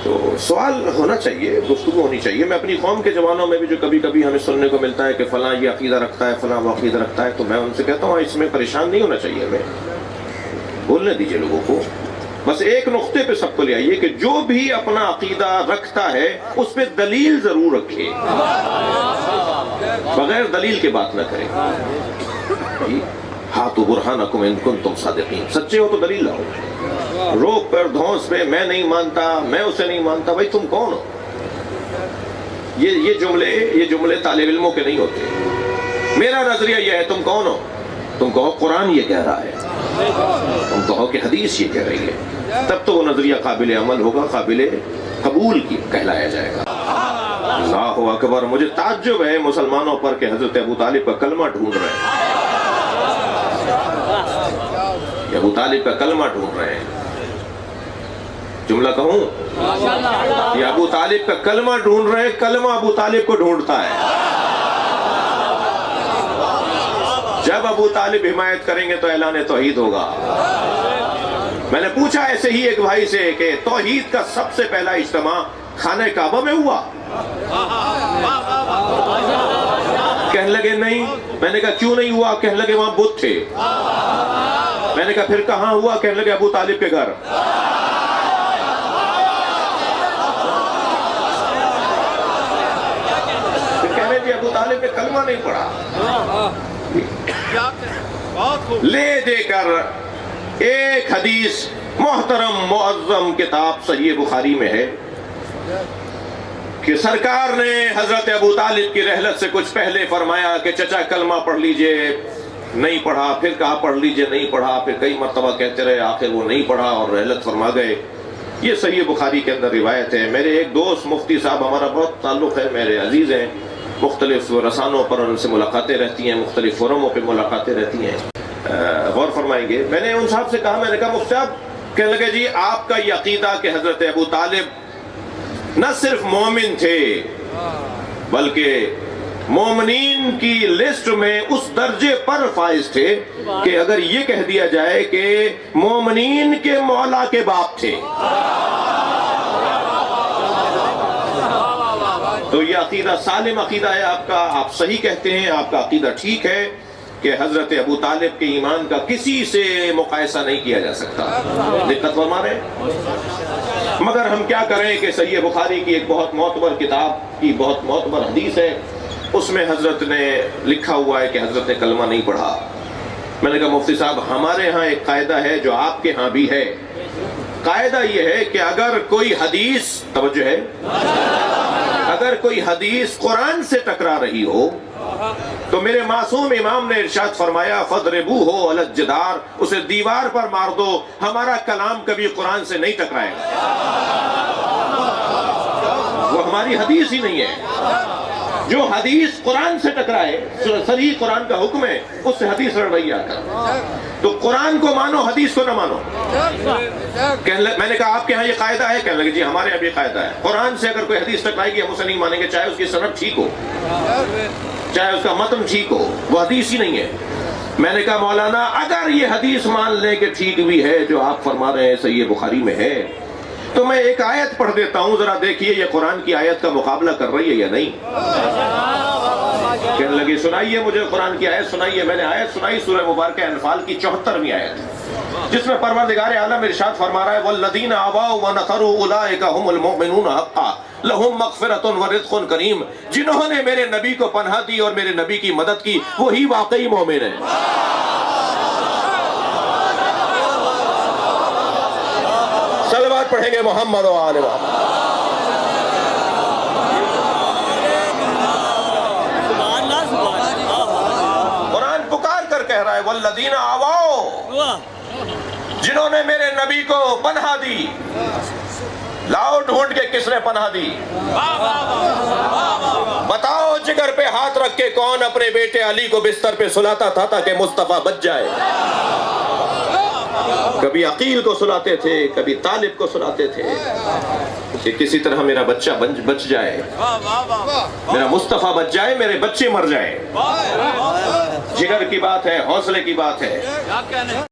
تو سوال ہونا چاہیے، گفتگو ہونی چاہیے۔ میں اپنی قوم کے جوانوں میں بھی جو کبھی کبھی ہمیں سننے کو ملتا ہے کہ فلاں یہ عقیدہ رکھتا ہے، فلاں وہ عقیدہ رکھتا ہے، تو میں ان سے کہتا ہوں اس میں پریشان نہیں ہونا چاہیے، ہمیں بولنے دیجیے لوگوں کو۔ بس ایک نقطے پہ سب کو لے آئیے کہ جو بھی اپنا عقیدہ رکھتا ہے اس پہ دلیل ضرور رکھے، بغیر دلیل کے بات نہ کرے۔ ہاتھو برہانکم ان کنتم صادقین، سچے ہو تو دلیل لاؤ۔ روک پر دھونس پہ میں نہیں مانتا، میں اسے نہیں مانتا، بھائی تم کون ہو؟ یہ جملے طالب علموں کے نہیں ہوتے۔ میرا نظریہ یہ ہے، تم کون ہو؟ تم کہو قرآن یہ کہہ رہا ہے، تم کہو کہ حدیث یہ کہہ رہی ہے، تب تو وہ نظریہ قابل عمل ہوگا، قابل قبول کی کہلایا جائے گا۔ اللہ اکبر! مجھے تعجب ہے مسلمانوں پر کہ حضرت ابو طالب کا کلمہ ڈھونڈ رہے ہیں، ابو طالب کا کلمہ ڈھونڈ رہے ہیں۔ جملہ کہوں، یہ ابو طالب کا کلمہ ڈھونڈ رہے ہیں، کلمہ ابو طالب کو ڈھونڈتا ہے۔ جب ابو طالب حمایت کریں گے تو اعلان توحید ہوگا۔ میں نے پوچھا ایسے ہی ایک بھائی سے کہ توحید کا سب سے پہلا اجتماع خانہ کعبہ میں ہوا؟ کہنے لگے نہیں۔ میں نے کہا کیوں نہیں ہوا؟ کہنے لگے وہاں بت تھے۔ میں نے کہا پھر کہاں ہوا؟ کہنے لگے ابو طالب کے گھر۔ پھر کہنے جی ابو طالب نے کلمہ نہیں پڑھا۔ لے دے کر ایک حدیث محترم معظم کتاب صحیح بخاری میں ہے کہ سرکار نے حضرت ابو طالب کی رحلت سے کچھ پہلے فرمایا کہ چچا کلمہ پڑھ لیجئے، نہیں پڑھا، پھر کہا پڑھ لیجئے، نہیں پڑھا، پھر کئی مرتبہ کہتے رہے، آخر وہ نہیں پڑھا اور رحلت فرما گئے۔ یہ صحیح بخاری کے اندر روایت ہے۔ میرے ایک دوست مفتی صاحب، ہمارا بہت تعلق ہے، میرے عزیز ہیں، مختلف رسانوں پر ان سے ملاقاتیں رہتی ہیں، مختلف فورموں پہ ملاقاتیں رہتی ہیں، غور فرمائیں گے۔ میں نے ان صاحب سے کہا، میں نے کہا مفتی صاحب، کہنے لگے جی آپ کا یہ عقیدہ کہ حضرت ابو طالب نہ صرف مومن تھے بلکہ مومنین کی لسٹ میں اس درجے پر فائز تھے کہ اگر یہ کہہ دیا جائے کہ مومنین کے مولا کے باپ تھے، تو یہ عقیدہ سالم عقیدہ ہے آپ کا، آپ صحیح کہتے ہیں، آپ کا عقیدہ ٹھیک ہے کہ حضرت ابو طالب کے ایمان کا کسی سے مقایسہ نہیں کیا جا سکتا۔ دقت فرما رہے ہیں؟ مگر ہم کیا کریں کہ صحیح بخاری کی ایک بہت معتبر کتاب کی بہت معتبر حدیث ہے، اس میں حضرت نے لکھا ہوا ہے کہ حضرت نے کلمہ نہیں پڑھا۔ میں نے کہا مفتی صاحب، ہمارے ہاں ایک قاعدہ ہے جو آپ کے ہاں بھی ہے۔ قاعدہ یہ ہے کہ اگر کوئی حدیث، توجہ ہے، اگر کوئی حدیث قرآن سے ٹکرا رہی ہو تو میرے معصوم امام نے ارشاد فرمایا فَضْرِبُوهُ عَلَى الْجِدَارِ، اسے دیوار پر مار دو، ہمارا کلام کبھی قرآن سے نہیں ٹکرائے گا۔ وہ ہماری حدیث ہی نہیں ہے۔ جو حدیث قرآن سے ٹکرائے، صریح قرآن کا حکم ہے، اس سے حدیث لڑ رہی آ کر، تو قرآن کو مانو، حدیث کو نہ مانو۔ میں نے کہا آپ کے ہاں یہ قاعدہ ہے؟ کہنے لگے جی ہمارے یہاں بھی قاعدہ ہے، قرآن سے اگر کوئی حدیث ٹکرائے گی ہم اسے نہیں مانیں گے، چاہے اس کی سند ٹھیک ہو، چاہے اس کا متن ٹھیک ہو، وہ حدیث ہی نہیں ہے۔ میں نے کہا مولانا اگر یہ حدیث مان لیں کہ ٹھیک بھی ہے جو آپ فرما رہے ہیں صحیح بخاری میں ہے، تو میں ایک آیت پڑھ دیتا ہوں، ذرا دیکھیے یہ قرآن کی آیت کا مقابلہ کر رہی ہے یا نہیں۔ کہنے لگے سنائیے مجھے قرآن کی آیت سنائیے۔ میں نے آیت سنائی، سورہ مبارکہ انفال کی 74ویں آیت، جس میں پروردگار عالم ارشاد فرما رہا ہے وَالَّذِينَ آوَاءُ وَنَصَرُوا أُولَٰئِكَ هُمُ الْمُؤْمِنُونَ حَقًّا لَهُم مَغْفِرَةٌ وَرِزْقٌ کریم۔ جنہوں نے میرے نبی کو پناہ دی اور میرے نبی کی مدد کی، وہی واقعی مومن ہیں۔ صلوات پڑھیں گے محمد و آل محمد۔ قرآن پکار کر کہہ رہا ہے والذین آواؤ، جنہوں نے میرے نبی کو پناہ دی۔ لاؤ ڈھونڈ کے کس نے پناہ دی؟ بتاؤ جگر پہ ہاتھ رکھ کے کون اپنے بیٹے علی کو بستر پہ سلاتا تھا تاکہ مصطفیٰ بچ جائے؟ کبھی عقیل کو سلاتے تھے، کبھی طالب کو سلاتے تھے کہ کسی طرح میرا بچہ بچ جائے، میرا مصطفیٰ بچ جائے، میرے بچے مر جائیں۔ جگر کی بات ہے، حوصلے کی بات ہے۔